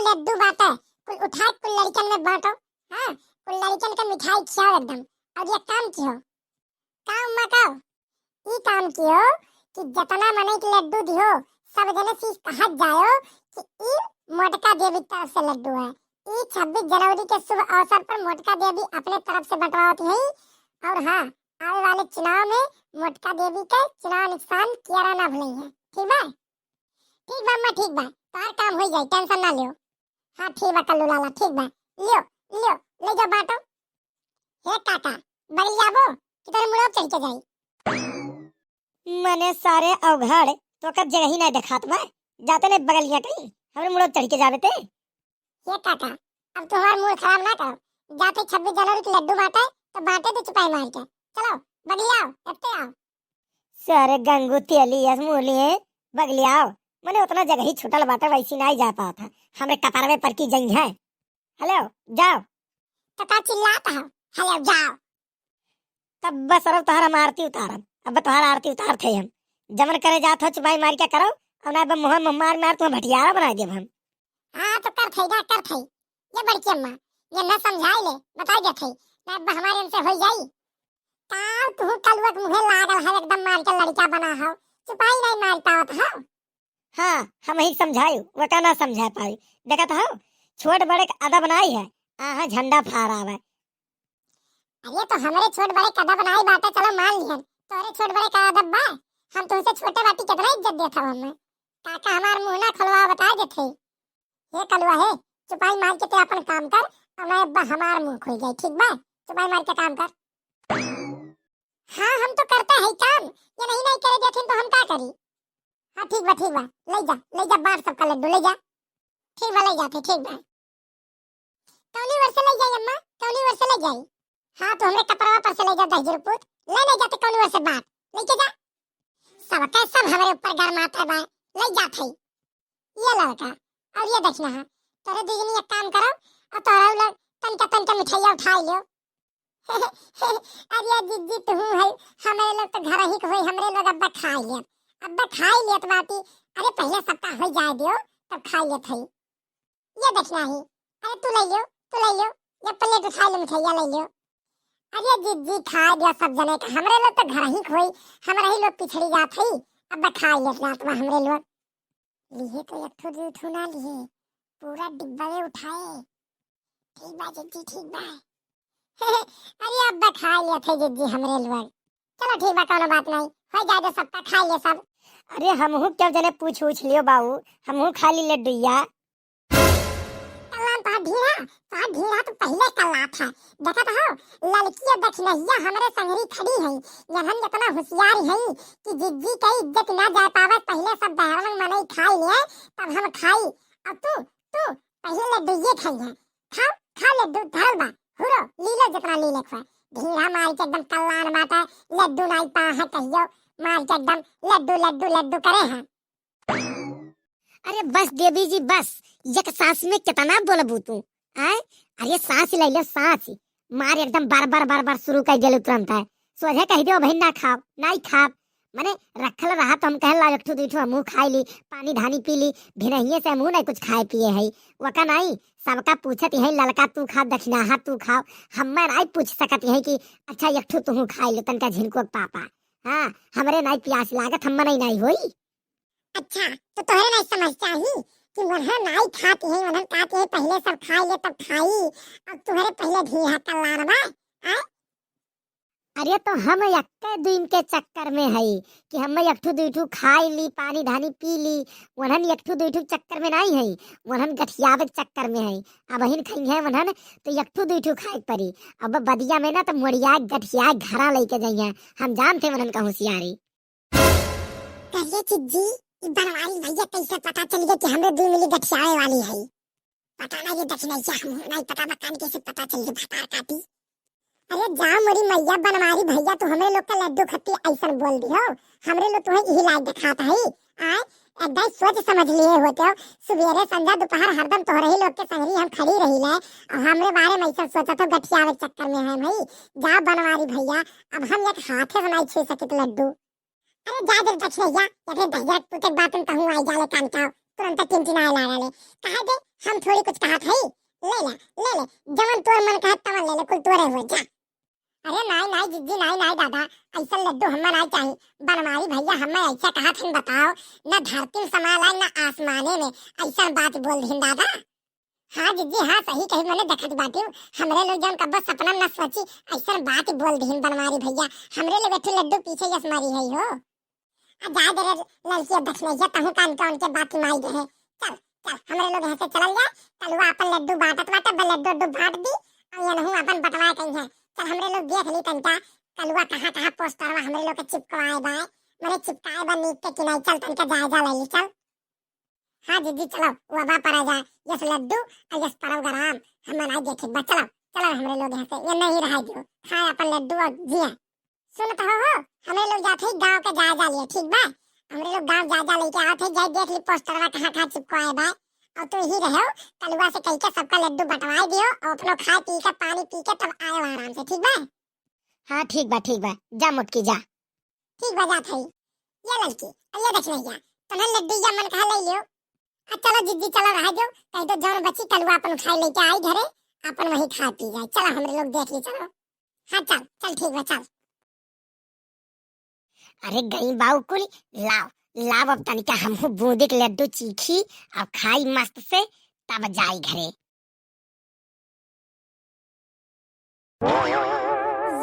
लड्डू बांटे, कुल उठा कुल लड़कन में बांटो। हाँ, कुल लड़कन का मिठाई खिलाओ एकदम। और ये काम कियो, काम मकाओ, ई काम कियो कि जितना मने के लड्डू दियो सब जने से कहत जाओ कि ई मोटका देवी तरफ से लड्डू है। ई 26 जनवरी के शुभ अवसर पर मोटका देवी अपने तरफ से बंटवाती है। और हाँ, आने वाले चुनाव में मोटका देवी के चुनाव निशान कियारा ना भूलिए। ठीक बा? ठीक बा अम्मा, ठीक बा। तार काम हो जाए, टेंशन ना लियो। हाँ ठीक बा कल्लू लाला, ठीक बा। लियो लियो, ले जाओ बांटो। हे काका, बड़ी जाबो कि तोरे मुड़ो चढ़ के जाई। मने सारे अवघड़ तो कब जगह ही नहीं दिखात मैं जाते ने बगलिया कहीं हमरे मुड़ो चढ़ के जावे ते। ये काका, अब तुम्हारा मूड खराब ना करो। जाते 26 जनवरी के लड्डू बांटे तो बांटे तो चुपाई मार के। चलो बगलिया आओ, लगते आओ। सारे गंगू तेली यस मूलिए बगलिया आओ। मने उतना जगह ही छुटल बाटे, वैसी नहीं जा पाता था। हमरे कपार में पर की जंग है। हेलो जाओ। तो का चिल्लाता हो? हेलो जाओ। तब बस अब तोहरा आरती उतारब। अब तोहरा आरती उतार थे हम जमन करे जात हो चुपाई मार के करो। अब ना मुँह मार तो भटियारा बना देब हम। हाँ तो कर थे ना, कर थे। ये बड़की अम्मा ये न समझाई ले, बता दे थे ना अब हमारे इनसे हो जाई। ताऊ तू कलवक मुहे लागल है एकदम मार के लड़का बना हो, चुपाई नहीं मार पावत हो। हाँ हम ही समझायु, वो का ना समझा पाई। देखत हो छोट बड़े का अदब बनाई है। आहा झंडा फहरावे। अरे तो हमारे छोट बड़े का अदब बनाई बाटे, चलो मान लिहन। तोरे छोट बड़े का अदब बा? हम तुमसे छोटे बाटी कितना इज्जत देता हूं मैं। काका हमार मुंह ना खुलवा बता देथे। ये कलवा है, चुपाई मार के ते अपन काम कर और मैं अब्बा हमार मुंह खुल जाए। ठीक बा? चुपाई मार के काम कर। हाँ हम तो करते हैं काम, ये नहीं नहीं करे देथिन तो हम क्या करी। हाँ ठीक बा, ठीक बा। ले जा बाहर सबका लड्डू ले जा। ठीक बा ले जाते, ठीक बा। कौनी वर से ले जाई अम्मा, कौनी वर से ले जाई? हाँ तो हमरे कपड़वा पर से ले जा दहजरपुर। ले जाते कौनी वर से बात लेके जा। सब हमारे ऊपर गरमाता बा, ले जाते। ये लड़का और ये देखना है तोरे दीदी एक काम करो और तोरा लोग तनका मिठाइया उठा लियो। अरे जिद्दी तू है, हमारे लोग तो घर ही होई, हमरे लोग अब्बा खा लिया। अब्बा खा लिया तो बाती, अरे पहले सप्ताह हो जाए दियो तब खा लिया थे। ये देखना ही, अरे तू ले लियो, तू ले लियो, ये प्लेट उठा लो मिठाइया ले लियो। अरे जिद्दी खा दिया सब जने का, हमरे लोग तो घर ही होई, हमारे ही लोग पिछड़ी जात है। अब्बा खा लिया रात में हमरे लोग। लिए तो एक ठो दू ठो ना लिए, पूरा डिब्बा में उठाए। ठीक बा जिद्दी, ठीक बा। अरे अब्बा खा लिया थे जिद्दी हमरे लोग। चलो ठीक बा, कोनो बात नहीं, हो जाए तो सबका खा लिए सब। अरे हमहू क्या जने पूछ लियो बाबू, हमहू खा ली लड्डूया। कल्लान पा ढीला तो पहले कल्ला था। देखा तो हो लड़की दक्षिणैया हमरे संगरी खड़ी है। यहन इतना होशियार है कि जिद्दी के इज्जत ना जा पावे। पहले सब बहरन मने खाई लिए तब हम खाई। अब तू पहले लड्डू ये खाइए। खाओ खा लड्डू धरल बा, हुरो लीलो जितना लीले खा। ढीला मार के एकदम कल्लान बाटा, लड्डू नहीं पा है कहियो, मार के एकदम लड्डू करे हैं। अरे बस देवी जी बस, एक सांस में कितना बोलबू तू? आए अरे सांस ले लो सांस, मार एकदम बार शुरू कर दियो तुरंत है। सोझे कह दियो भाई ना खाओ, नहीं खाओ। मने रखल रहा तो हम कहला एक ठो दूठो मुंह खाई ली, पानी धानी पी ली, भिनहिए से मुंह नहीं कुछ खाए पिए है। वका नहीं सबका पूछत है लड़का तू खा, दक्षिणाहा तू खाओ। हमें नहीं पूछ सकत है कि अच्छा एक ठो तू खाई लो तनका झिनको पापा। हाँ हमरे नहीं प्यास लागत, हम नहीं होई। अच्छा तो तोहरे नहीं समझता ही कि वरह नहीं खाती है, वरह खाती है पहले सब खाई ले तब खाई। अब तुम्हारे पहले ढीला कल्ला रहा है। अरे तो हम यक्के दिन के चक्कर में है कि हम एक ठो दूठू खाई ली, पानी धानी पी ली। वनहन एक ठो दूठू चक्कर में नहीं है, वनहन गठियावे चक्कर में है। अब हिन खाई है वनहन तो एक ठो दूठू खाए परी। अब बदिया में ना तो मोड़िया गठिया घरा लेके जाइए। हम जानते वनहन का होशियारी। कहिए चिज्जी बनवारी भैया कैसे पता चल गया कि हमरे 2 मिली गठियावे वाली है? पता नहीं ये दक्षिणैया हम नहीं पता, बकान कैसे पता चल गया भतार काटी। अरे जा मोरी मैया बनवारी भैया तो हमरे लोग का लड्डू खट्टी ऐसा बोल दी हो। हमरे लोग तुम्हें यही लाइक दिखाता है। आए एकदम सोच समझ लिए होते हो। सवेरे संध्या दोपहर हरदम तोहरे ही लोग के संगरी हम खड़ी रही ले और हमरे बारे में ऐसा सोचा तो गठियावे चक्कर में है भाई। जा बनवारी भैया, अब हम एक हाथे से नहीं छू सके लड्डू। अरे जा दे दक्षिणैया, ये भैया तू तक बात कहूं आई जाले कान का तुरंत टिमटिमाए लागले। कहा दे हम थोड़ी कुछ कहा था ले ले जवन तोर मन कहा तवन ले ले कुल तोरे हुए जा। अरे नाई नाई जिज्जी नाई नाई दादा ऐसा लड्डू हमें नाई चाहिए। बनवारी भैया हमें ऐसा कहा था बताओ न धरती समाला न आसमाने में ऐसा बात बोल दी दादा। हाँ जिज्जी हाँ सही कही मैंने देखत बाटी हमरे लोग जन कब सपना न सोची ऐसा बात बोल दी बनवारी भैया हमरे लोग बैठे लड्डू पीछे यसमारी है हो। जा दे लड़की अब दक्षिण या तहु कान का उनके बात माई दे। चल चल हमरे लोग यहाँ से चल जा कलवा अपन लड्डू बांटत बाटे लड्डू लड्डू बांट दी और ये नहु अपन बटवा कहीं है। चल हमरे लोग देख ली तनका कलवा कहाँ कहाँ पोस्टर में हमरे लोग के चिपकवाए बाय मैंने चिपकाए बा नीक के किनारे चल तनका जायजा ले ली चल। हाँ दीदी चलो वबा पर आ जाए यस लड्डू और यस परव गराम हमें नहीं देखे बस चलो चलो हमरे लोग यहाँ से ये नहीं रहा जो खाए अपन लड्डू और जिया। सुन तो हो हमरे लोग जाते ही गांव का जायजा लिए ठीक बा हमरे लोग गांव जायजा लेके आते ही जाए देख ली पोस्टर में कहाँ कहाँ चिपकवाए बा और तो ही रहो कलवा से कह के सबका लड्डू बंटवाए दियो और अपनो खाए पी के पानी पी के तब आयो आराम से ठीक बा। हाँ ठीक बा जा मुटकी जा। ठीक बा जा थई ये लड़की और ये देख भैया तने लड्डू या मन कहा ले लियो। चलो जिद्दी चलो रह जाओ कहीं तो जौन बची कलवा अपन खाई लेके आई घरे अपन वही खा पी जाए। चलो हमरे लोग देख ली चलो। हाँ चल चल ठीक बा चल। अरे गई बाऊ कुल लाओ लाव अब तनिका हमहू बूंदी के लड्डू चीखी और खाई मस्त से तब जाई घरे।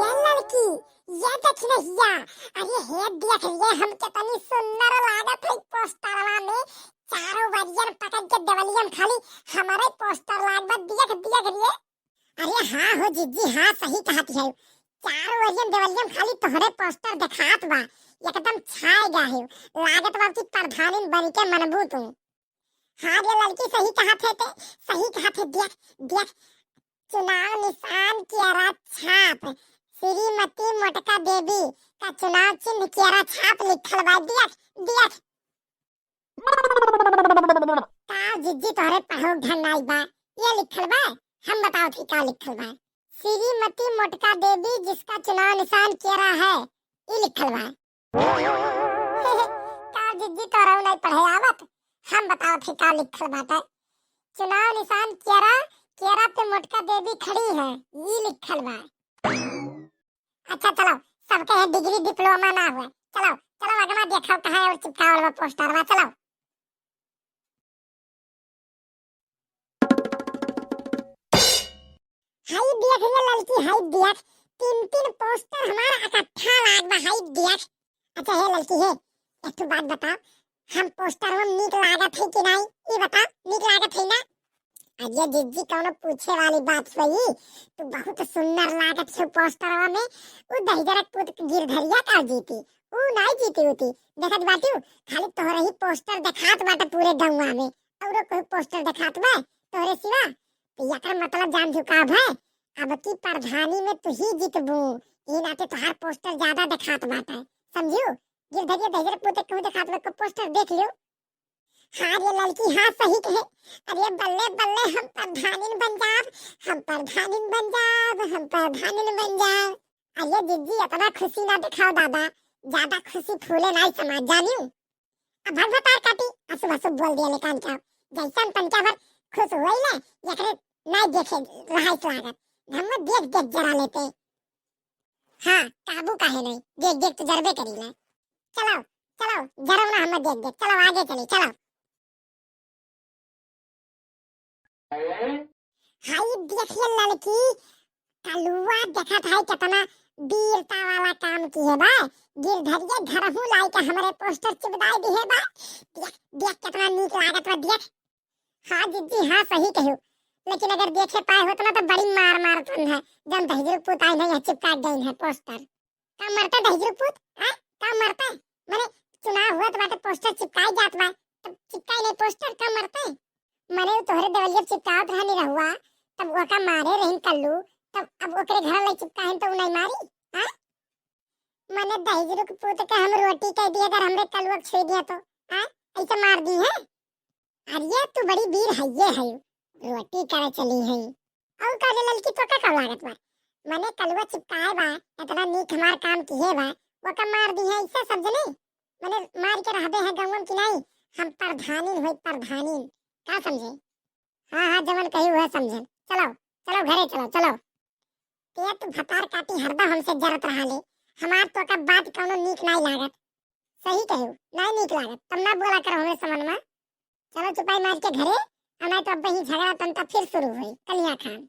ये लड़की ये देख रहिया अरे हे देख ये हम कितनी सुंदर लागत है पोस्टरवा में चारों वरियन पकड़ के देवलियन खाली हमारे पोस्टर लागत देख देख रे। अरे हाँ हो जिज्जी हाँ सही कहती है चारों वरियन देवलियन खाली तोहरे पोस्टर दिखात बा एकदम छाए गया है लागत बा की प्रधानी बन के मनबू तू। हाँ ये लड़की सही कहा थे देख देख चुनाव निशान केरा छाप श्रीमती मोटका देवी का चुनाव चिन्ह केरा छाप लिखल बा देख देख। का जिज्जी तोहरे पढ़ो ढंगाई बा ये लिखल बा हम बताओ थी का लिखल बा श्रीमती मोटका देवी जिसका चुनाव निशान केरा है ये लिखल बा। का जिज्जी तोरा नहीं पढ़े आवत हम बताओ थे का लिखल बाटे चुनाव निशान केरा केरा पे मोटका देवी खड़ी है ये लिखल बा। अच्छा चलो सबके है डिग्री डिप्लोमा ना हुआ चलो चलो अगवा देखो कहाँ और चिपकावल बा पोस्टर बा चलो। हाई देख ये लड़की हाई देख तीन तीन पोस्टर हमारा इकट्ठा लाग बा हाई देख। अच्छा हे लड़की है एक तो बात बता हम पोस्टर में नीक लागत है कि नहीं ये बता नीक लागत है ना। अरे जिज्जी कौन पूछे वाली बात सही तू बहुत सुंदर लागत है पोस्टर में वो दहिजरक पुत गिरधरिया का जीती वो नहीं जीती होती देखत बाटी खाली तोहरे ही पोस्टर दिखात बाटे पूरे गंवा में और कोई पोस्टर दिखात बा तोहरे सिवा तो यकर मतलब जान झुकाव है अब की प्रधानी में तू ही जीतबू ये नाते तोहार पोस्टर ज्यादा दिखात बाटे समझियो गिरधरिया दहिजरक पुत कहूं दिखात बा पोस्टर देख लियो। हाँ ये लड़की हाँ सही कहे अरे बल्ले बल्ले हम प्रधानी बन जाब हम प्रधानी बन जाब हम प्रधानी बन जाब। अरे जिज्जी इतना खुशी ना दिखाओ दादा ज्यादा खुशी फूले नहीं समाज जानियो। अब भर भर काटी असु असु बोल दिया लेकिन क्या जैसन तनका भर खुश होई ले यकरे नहीं देखे रहाई स्वागत हम देख देख जरा लेते। हाँ काबू काहे नहीं देख देख तो जरबे करी ले चलो चलो जरा ना हम देख देख चलो आगे चली चलो। हाई देखिए लड़की कलुआ देखा था कितना वीरता वाला काम की है बा गिरधरिया घर हूँ लाई के हमारे पोस्टर चिपकाई दी है बा देख देख कितना नीक लागत बा देख। हाँ जिज्जी हाँ सही कहू लेकिन अगर देखे पाए हो तो ना तो बड़ी मार मार तुम है जब दहिजरू पुत आई नहीं चिपका गई है पोस्टर का मरता दहिजरू पुत का मरता मैंने चुनाव हुआ तो बाटे पोस्टर चिपकाई जात बा तब चिपकाई नहीं पोस्टर का मरता मने तोहरे देवलिया चिपकावत रहनी रहुआ तब ओका मारे रहिन कल्लू तब अब ओकरे घर ले चिपकाहिन तो नहीं मारी हां मने दहिजरू के पुत का हम रोटी कह दिया अगर हमरे कल्लू छे दिया तो हां ऐसे मार दी है। अरे तू बड़ी वीर है ये है रोटी करे चली है और का लड़की तो का लागत बा मने कलवा चिपकाए बा इतना नीक हमार काम की है बा ओका मार दी है ऐसा समझ नहीं मने मार के रहबे है गंगम की नहीं हम प्रधानीन होई प्रधानीन, का समझे? हाँ हाँ जवन कही वह समझे। चलो चलो घरे चलो चलो। पेट भतार काटी हरदम हमसे जरत रहा ले, हमार तो का बात कौनो नीक नहीं लागत। सही कहू नहीं नीक लागत, तब ना बोला करो हमरे समन में। चलो चुपाई मार के घरे, हमारे तो अब ही झगड़ा तंता फिर शुरू हुई कलिया खान।